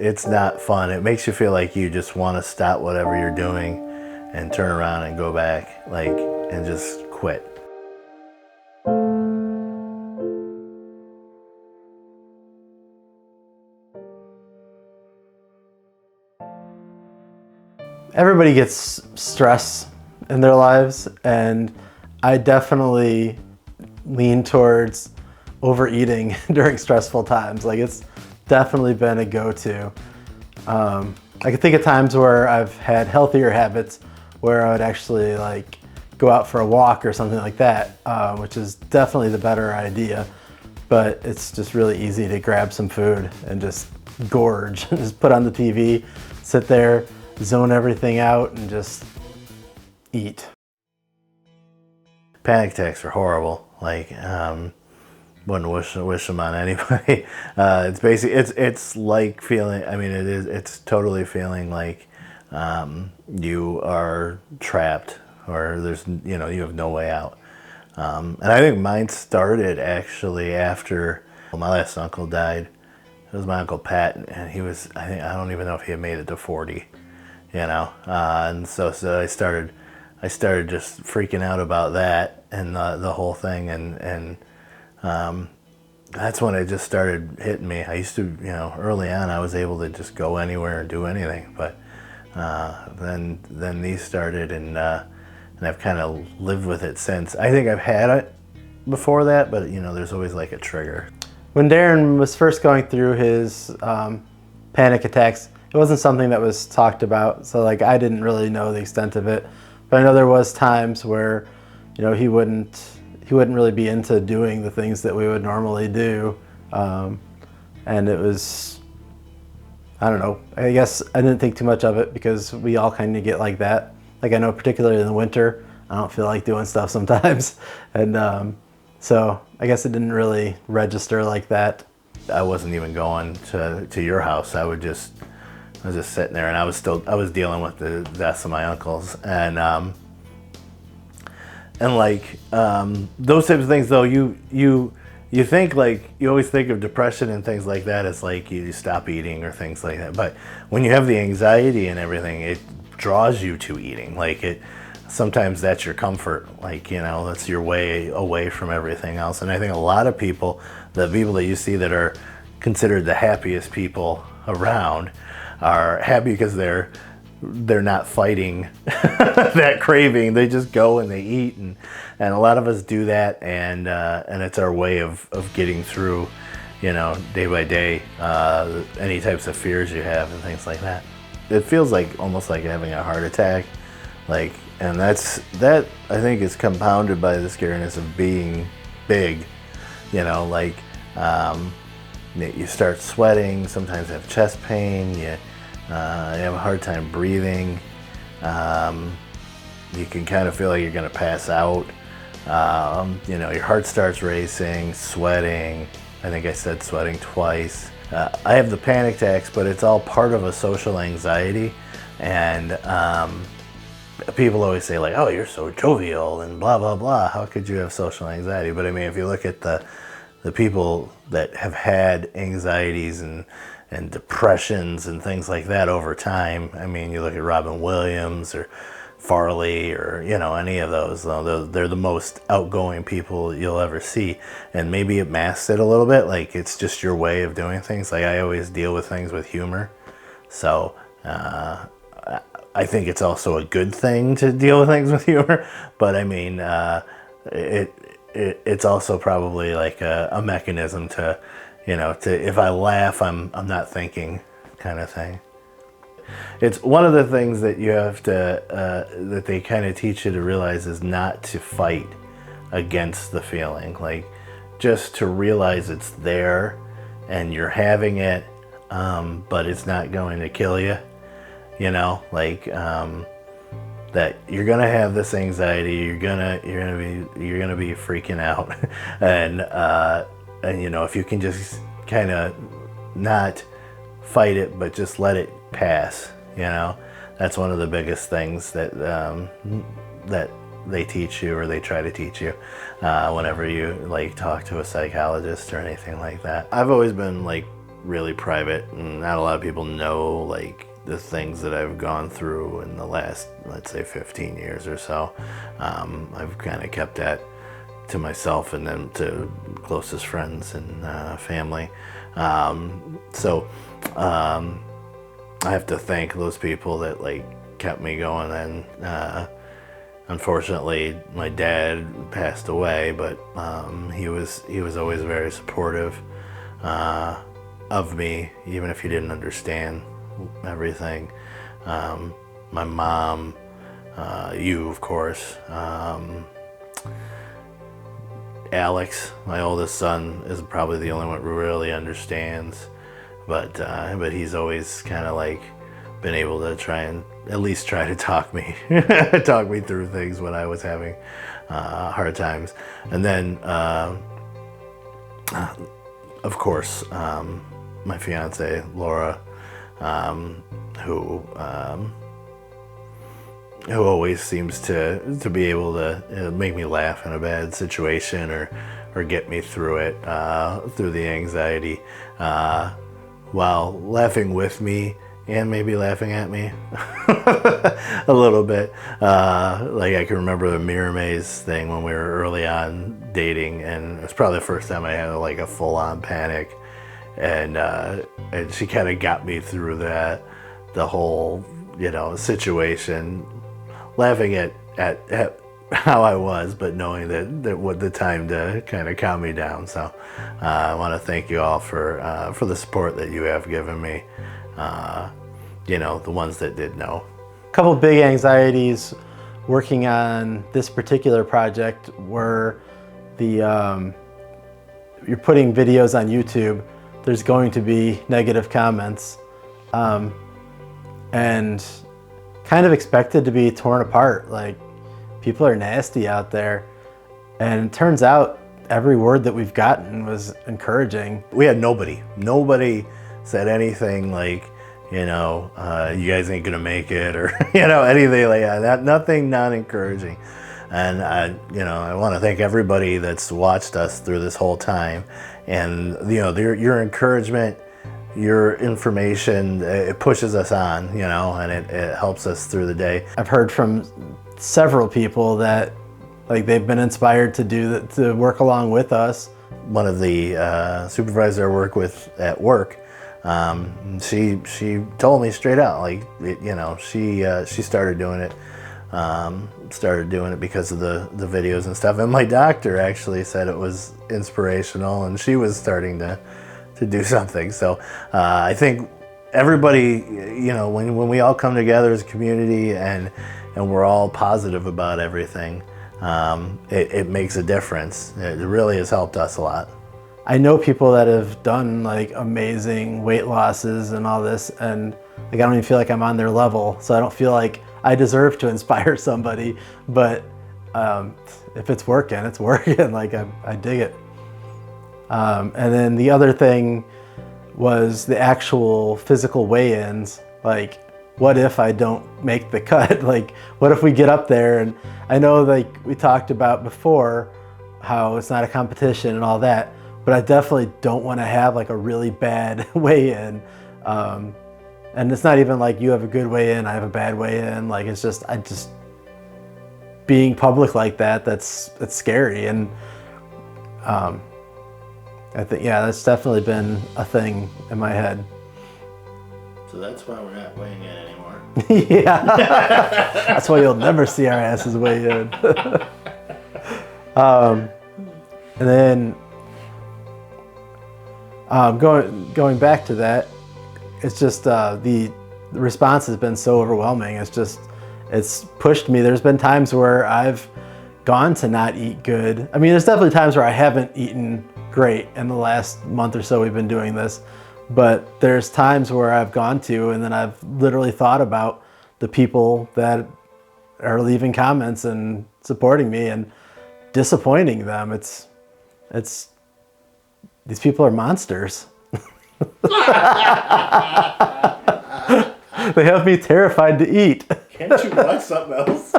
it's not fun. It makes you feel like you just want to stop whatever you're doing and turn around and go back, like, and just quit. Everybody gets stress in their lives, and I definitely lean towards overeating during stressful times. Like, it's definitely been a go-to. I can think of times where I've had healthier habits where I would actually like go out for a walk or something like that, which is definitely the better idea. But it's just really easy to grab some food and just gorge, just put on the TV, sit there, zone everything out, and just eat. Panic attacks are horrible. Like, wouldn't wish them on anybody. It's basically, it's like feeling, I mean, it's totally feeling like you are trapped, or there's, you have no way out. And I think mine started actually after my last uncle died. It was my Uncle Pat, and he was, I don't even know if he had made it to 40, and so I started just freaking out about that and the whole thing, and that's when it just started hitting me. I used to, early on I was able to just go anywhere and do anything, but then these started, and I've kind of lived with it since. I think I've had it before that, but there's always like a trigger. When Darren was first going through his panic attacks, it wasn't something that was talked about, so like I didn't really know the extent of it. But I know there was times where, he wouldn't really be into doing the things that we would normally do, and it was, I don't know. I guess I didn't think too much of it because we all kind of get like that. Like, I know particularly in the winter, I don't feel like doing stuff sometimes, and so I guess it didn't really register like that. I wasn't even going to your house. I was just sitting there, and I was dealing with the deaths of my uncles, and like those types of things. Though you think, like, you always think of depression and things like that as like you stop eating or things like that. But when you have the anxiety and everything, it draws you to eating. Like, it sometimes that's your comfort. Like, that's your way away from everything else. And I think a lot of people, the people that you see that are considered the happiest people around, are happy because they're not fighting that craving. They just go and they eat, and a lot of us do that, and it's our way of getting through, day by day, any types of fears you have and things like that. It feels like almost like having a heart attack, like, and that I think is compounded by the scariness of being big, like, you start sweating, sometimes have chest pain, you have a hard time breathing, you can kind of feel like you're going to pass out, your heart starts racing, sweating. I think I said sweating twice. I have the panic attacks, but it's all part of a social anxiety, and people always say, like, oh, you're so jovial and blah blah blah, how could you have social anxiety? But I mean, if you look at the people that have had anxieties and depressions and things like that over time, I mean, you look at Robin Williams or Farley or any of those, they're the most outgoing people you'll ever see, and maybe it masks it a little bit, like it's just your way of doing things. Like, I always deal with things with humor, so I think it's also a good thing to deal with things with humor, but I mean, it's also probably like a mechanism to, if I laugh, I'm not thinking, kind of thing. It's one of the things that you have to, that they kind of teach you to realize, is not to fight against the feeling. Like, just to realize it's there and you're having it, but it's not going to kill you. Like, that you're gonna have this anxiety, you're gonna be freaking out, and if you can just kind of not fight it, but just let it pass. That's one of the biggest things that that they teach you, or they try to teach you, whenever you like talk to a psychologist or anything like that. I've always been like really private, and not a lot of people know like the things that I've gone through in the last, let's say, 15 years or so. I've kind of kept that to myself and then to closest friends and family. So I have to thank those people that like kept me going. And unfortunately, my dad passed away, but he was always very supportive of me, even if he didn't understand everything. My mom, you, of course. Alex, my oldest son, is probably the only one who really understands, but he's always kind of like been able to try and at least try to talk me through things when I was having hard times. And then of course my fiance Laura, who always seems to be able to make me laugh in a bad situation or get me through it, through the anxiety, while laughing with me and maybe laughing at me a little bit. Like I can remember the mirror maze thing when we were early on dating, and it was probably the first time I had like a full-on panic, and she kind of got me through that, the whole situation, laughing at how I was, but knowing that what the time to kind of calm me down. So I want to thank you all for the support that you have given me. The ones that did know. A couple big anxieties working on this particular project were you're putting videos on YouTube. There's going to be negative comments, and kind of expected to be torn apart. Like, people are nasty out there, and it turns out every word that we've gotten was encouraging. We had nobody said anything like, you guys ain't gonna make it, or anything like that. Nothing non-encouraging. And I want to thank everybody that's watched us through this whole time, and your encouragement, your information, it pushes us on, and it helps us through the day. I've heard from several people that like they've been inspired to work along with us. One of the supervisors I work with at work, she told me straight out, like, she started doing it. Because of the videos and stuff. And my doctor actually said it was inspirational, and she was starting to do something. So I think everybody, when we all come together as a community and we're all positive about everything, it makes a difference. It really has helped us a lot. I know people that have done like amazing weight losses and all this, and like I don't even feel like I'm on their level, so I don't feel like I deserve to inspire somebody. But if it's working, it's working. Like I dig it. And then the other thing was the actual physical weigh-ins. Like, what if I don't make the cut? Like, what if we get up there? And I know, like we talked about before, how it's not a competition and all that, but I definitely don't want to have like a really bad weigh-in. And it's not even like you have a good weigh-in, I have a bad weigh-in. Like, it's just, being public like that, that's scary. And I think, yeah, that's definitely been a thing in my head. So that's why we're not weighing in anymore. Yeah, that's why you'll never see our asses weigh in. And then going back to that, it's just the response has been so overwhelming. It's pushed me. There's been times where I've gone to not eat good. I mean, there's definitely times where I haven't eaten great in the last month or so we've been doing this, but there's times where I've gone to, and then I've literally thought about the people that are leaving comments and supporting me and disappointing them. It's these people are monsters. They have me terrified to eat. Can't you watch something else?